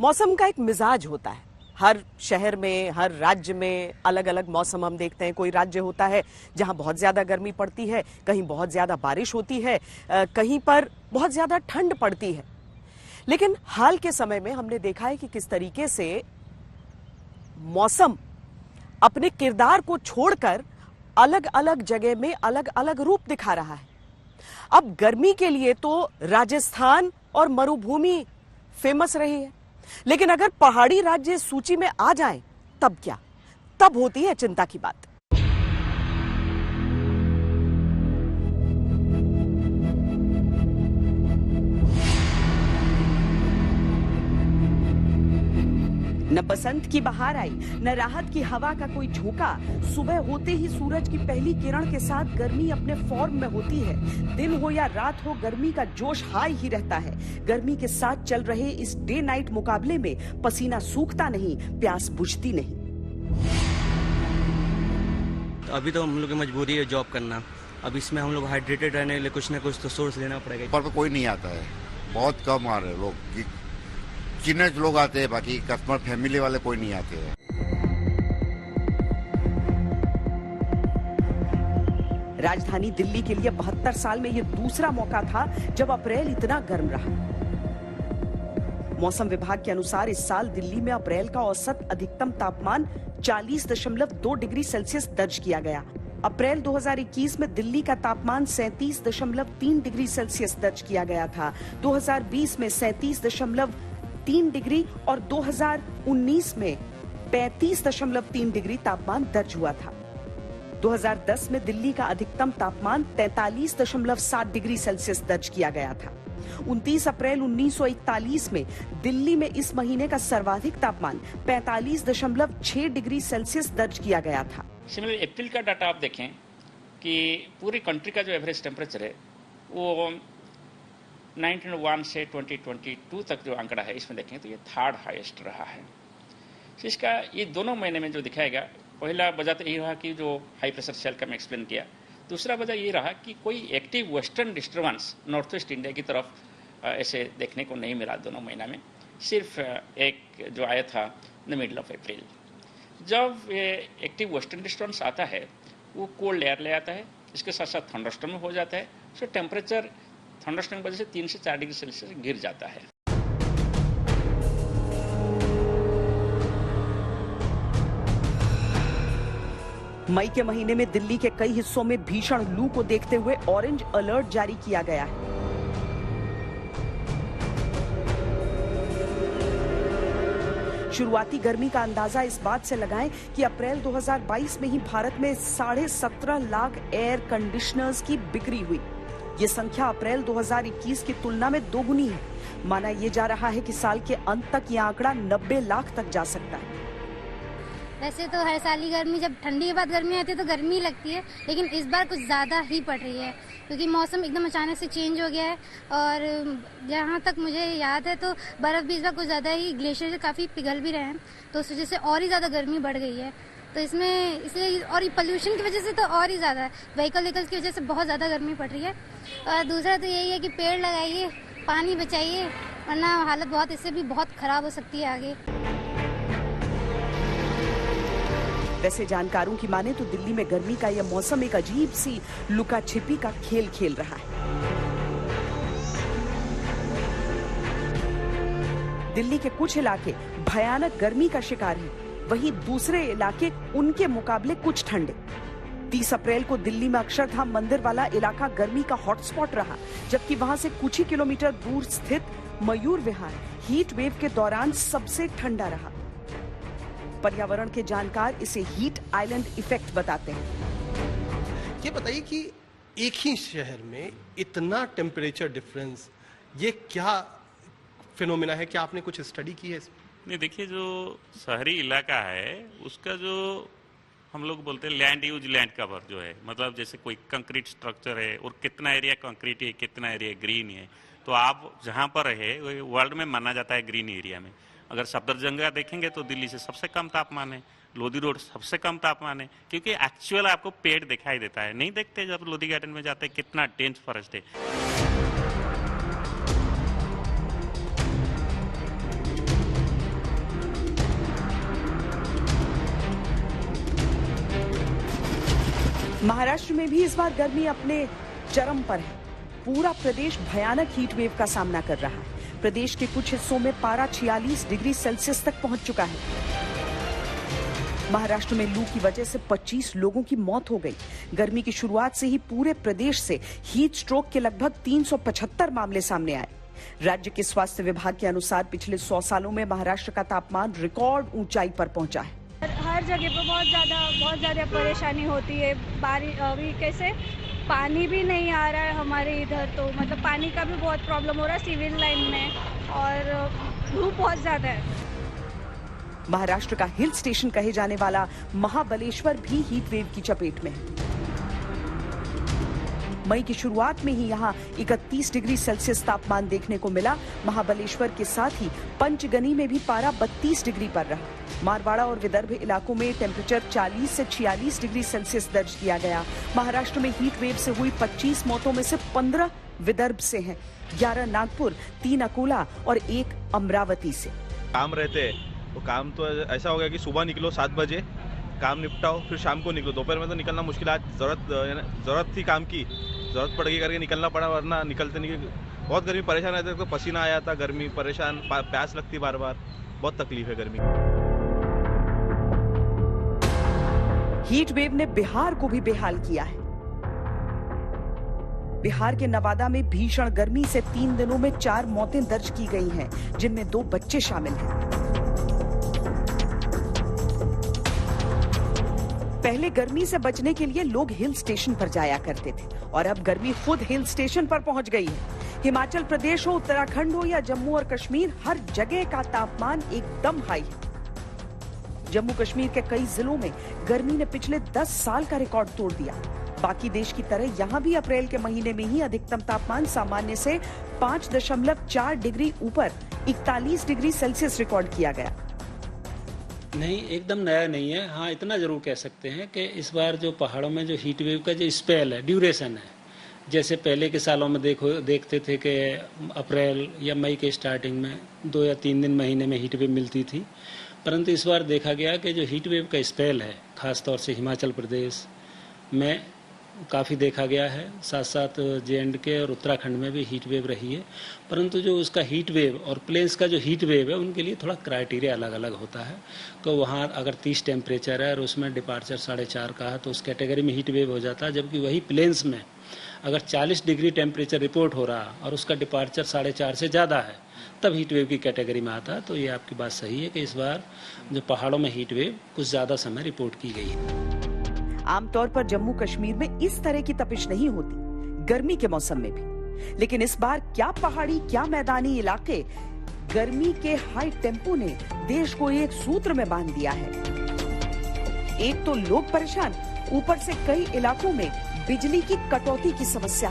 मौसम का एक मिजाज होता है। हर शहर में, हर राज्य में अलग अलग मौसम हम देखते हैं। कोई राज्य होता है जहां बहुत ज्यादा गर्मी पड़ती है, कहीं बहुत ज्यादा बारिश होती है, कहीं पर बहुत ज्यादा ठंड पड़ती है। लेकिन हाल के समय में हमने देखा है कि किस तरीके से मौसम अपने किरदार को छोड़कर अलग अलग जगह में अलग अलग रूप दिखा रहा है। अब गर्मी के लिए तो राजस्थान और मरुभूमि फेमस रही है, लेकिन अगर पहाड़ी राज्य सूची में आ जाएं, तब क्या? तब होती है चिंता की बात। न बसंत की बहार आई, न राहत की हवा का कोई झोंका। सुबह होते ही सूरज की पहली किरण के साथ गर्मी अपने फॉर्म में होती है। दिन हो या रात हो, गर्मी का जोश हाई ही रहता है। गर्मी के साथ चल रहे इस डे नाइट मुकाबले में पसीना सूखता नहीं, प्यास बुझती नहीं। अभी तो हम लोग की मजबूरी है जॉब करना। अब इसमें हम लोग हाइड्रेटेड रहने के लिए कुछ ना कुछ तो सोर्स लेना पड़ेगा। पर कोई नहीं आता है, बहुत कम आ रहे लोग। कितने लोग आते हैं, बाकी कस्टमर फैमिली वाले कोई नहीं आते हैं। राजधानी दिल्ली के लिए 72 साल में यह दूसरा मौका था जब अप्रैल इतना गर्म रहा। मौसम विभाग के अनुसार इस साल दिल्ली में अप्रैल का औसत अधिकतम तापमान 40.2 डिग्री सेल्सियस दर्ज किया गया। अप्रैल 2021 में दिल्ली का तापमान 37.3 डिग्री सेल्सियस दर्ज किया गया था। 2020 में 37.3 डिग्री और 2019 में 35.3 डिग्री तापमान दर्ज हुआ था। 2010 में दिल्ली का अधिकतम तापमान 43.7 डिग्री सेल्सियस दर्ज किया गया था। 29 अप्रैल 1941 में दिल्ली में इस महीने का सर्वाधिक तापमान 45.6 डिग्री सेल्सियस दर्ज किया गया था। सिमिलर अप्रैल का डाटा आप देखें कि पूरी कंट्री का जो एवरेज टेम्परेचर है वो 1901 से 2022 तक जो आंकड़ा है इसमें देखें तो ये थर्ड हाईएस्ट रहा है। तो इसका ये दोनों महीने में जो दिखाएगा, पहला वजह तो यही रहा कि जो हाई प्रेशर सेल का मैं एक्सप्लेन किया। दूसरा वजह ये रहा कि कोई active western disturbance north west India की तरफ ऐसे देखने को नहीं मिला दोनों महीना में। सिर्फ एक जो आया था द मिडल ऑफ अप्रैल। जब ये एक्टिव वेस्टर्न डिस्टर्बेंस आता है वो कोल्ड एयर ले आता है, इसके साथ साथ थंडरस्टॉर्म हो जाता है। सो टेम्परेचर थंडरस्टॉर्म की वजह से 3 से 4 डिग्री सेल्सियस गिर जाता है। मई के महीने में दिल्ली के कई हिस्सों में भीषण लू को देखते हुए ऑरेंज अलर्ट जारी किया गया है। शुरुआती गर्मी का अंदाजा इस बात से लगाएं कि अप्रैल 2022 में ही भारत में 17.5 लाख एयर कंडीशनर्स की बिक्री हुई। ये संख्या अप्रैल 2021 की तुलना में दोगुनी है। माना यह जा रहा है कि साल के अंत तक यह आंकड़ा 90 लाख तक जा सकता है। वैसे तो हर साल ही गर्मी, जब ठंडी के बाद गर्मी आती है तो गर्मी लगती है, लेकिन इस बार कुछ ज़्यादा ही पड़ रही है क्योंकि मौसम एकदम अचानक से चेंज हो गया है। और जहाँ तक मुझे याद है तो बर्फ़ भी इस बार कुछ ज़्यादा ही, ग्लेशियर काफ़ी पिघल भी रहे हैं, तो उस वजह से और ही ज़्यादा गर्मी बढ़ गई है। तो इसमें इसलिए और पोल्यूशन की वजह से तो और ही ज़्यादा, व्हीकल्स की वजह से बहुत ज़्यादा गर्मी पड़ रही है। और दूसरा तो यही है कि पेड़ लगाइए, पानी बचाइए, वरना हालत बहुत इससे भी बहुत ख़राब हो सकती है आगे। वैसे जानकारों की माने तो दिल्ली में गर्मी का यह मौसम एक अजीब सी लुका छिपी का खेल खेल रहा है। दिल्ली के कुछ इलाके भयानक गर्मी का शिकार हैं, वहीं दूसरे इलाके उनके मुकाबले कुछ ठंडे। 30 अप्रैल को दिल्ली में अक्षरधाम मंदिर वाला इलाका गर्मी का हॉटस्पॉट रहा, जबकि वहां से कुछ ही किलोमीटर दूर स्थित मयूर विहार हीट वेव के दौरान सबसे ठंडा रहा। पर्यावरण के जानकार इसे हीट आइलैंड इफेक्ट बताते हैं। ये बताइए कि एक ही शहर में इतना टेम्परेचर डिफरेंस, ये क्या फिनोमेना है? क्या आपने कुछ स्टडी की है? नहीं, देखिए, जो शहरी इलाका है उसका जो हम लोग बोलते हैं लैंड यूज लैंड कवर जो है, मतलब जैसे कोई कंक्रीट स्ट्रक्चर है और कितना एरिया कंक्रीट है, कितना एरिया ग्रीन है, तो आप जहाँ पर है वर्ल्ड में माना जाता है ग्रीन एरिया में। अगर सफदरजंग देखेंगे तो दिल्ली से सबसे कम तापमान है, लोधी रोड सबसे कम तापमान है, क्योंकि एक्चुअल आपको पेड़ दिखाई देता है। नहीं देखते जब लोधी गार्डन में जाते हैं कितना डेंस फॉरेस्ट है। महाराष्ट्र में भी इस बार गर्मी अपने चरम पर है। पूरा प्रदेश भयानक हीट वेव का सामना कर रहा है। प्रदेश के कुछ हिस्सों में पारा 46 डिग्री सेल्सियस तक पहुंच चुका है। महाराष्ट्र में लू की वजह से 25 लोगों की मौत हो गई। गर्मी की शुरुआत से ही पूरे प्रदेश से हीट स्ट्रोक के लगभग 375 मामले सामने आए। राज्य के स्वास्थ्य विभाग के अनुसार पिछले 100 सालों में महाराष्ट्र का तापमान रिकॉर्ड ऊंचाई पर पहुंचा है। हर जगह पर बहुत ज्यादा परेशानी होती है। बारिश अभी कैसे पानी भी नहीं आ रहा है हमारे इधर, तो मतलब पानी का भी बहुत प्रॉब्लम हो रहा है सिविल लाइन में, और धूप बहुत ज्यादा है। महाराष्ट्र का हिल स्टेशन कहे जाने वाला महाबलेश्वर भी हीट वेव की चपेट में है। मई की शुरुआत में ही यहां 31 डिग्री सेल्सियस तापमान देखने को मिला। महाबलेश्वर के साथ ही पंचगनी में भी पारा 32 डिग्री पर रहा। मारवाड़ा और विदर्भ इलाकों में टेम्परेचर 40 से 46 डिग्री सेल्सियस दर्ज किया गया। महाराष्ट्र में हीट वेव से हुई 25 मौतों में से 15 विदर्भ से हैं, 11 नागपुर, 3 अकोला और 1 अमरावती से। काम रहते तो काम तो ऐसा हो गया कि सुबह निकलो 7 बजे, काम निपटाओ, फिर शाम को निकलो। दोपहर में तो निकलना मुश्किल। आज जरूरत थी काम की, जरूरत पड़ गई करके निकलना पड़ा, वरना निकलते नहीं। बहुत गर्मी, परेशान रहते, तो पसीना आया था, गर्मी परेशान, प्यास लगती बार बार, बहुत तकलीफ है गर्मी। हीट वेव ने बिहार को भी बेहाल किया है। बिहार के नवादा में भीषण गर्मी से 3 दिनों में 4 मौतें दर्ज की गई हैं, जिनमें 2 बच्चे शामिल हैं। पहले गर्मी से बचने के लिए लोग हिल स्टेशन पर जाया करते थे, और अब गर्मी खुद हिल स्टेशन पर पहुंच गई है। हिमाचल प्रदेश हो, उत्तराखंड हो या जम्मू और कश्मीर, हर जगह का तापमान एकदम हाई है। जम्मू कश्मीर के कई जिलों में गर्मी ने पिछले 10 साल का रिकॉर्ड तोड़ दिया। बाकी देश की तरह यहां भी अप्रैल के महीने में ही अधिकतम तापमान सामान्य से 5.4 डिग्री ऊपर 41 डिग्री सेल्सियस रिकॉर्ड किया गया। नहीं, एकदम नया नहीं है। हाँ, इतना जरूर कह सकते हैं कि इस बार जो पहाड़ों में जो हीट वेव का जो स्पेल है, ड्यूरेशन है, जैसे पहले के सालों में देखते थे कि अप्रैल या मई के स्टार्टिंग में 2 या 3 दिन महीने में हीट वेव मिलती थी, परंतु इस बार देखा गया कि जो हीट वेव का स्पेल है, खासतौर से हिमाचल प्रदेश में काफ़ी देखा गया है। साथ साथ J&K और उत्तराखंड में भी हीट वेव रही है, परंतु जो उसका हीट वेव और प्लेन्स का जो हीट वेव है, उनके लिए थोड़ा क्राइटेरिया अलग अलग होता है। तो वहाँ अगर 30 टेम्परेचर है और उसमें डिपार्चर 4.5 का है, तो उस कैटेगरी में हीट वेव हो जाता है। जबकि वही प्लेन्स में अगर 40 डिग्री टेम्परेचर रिपोर्ट हो रहा और उसका डिपार्चर 4.5 से ज़्यादा है, तब हीट वेव की कैटेगरी में आता है। तो ये आपकी बात सही है कि इस बार जो पहाड़ों में हीट वेव कुछ ज़्यादा समय रिपोर्ट की गई है। आमतौर पर जम्मू कश्मीर में इस तरह की तपिश नहीं होती, गर्मी के मौसम में भी। लेकिन इस बार क्या पहाड़ी, क्या मैदानी इलाके, गर्मी के हाई टेम्पो ने देश को एक सूत्र में बांध दिया है। एक तो लोग परेशान, ऊपर से कई इलाकों में बिजली की कटौती की समस्या।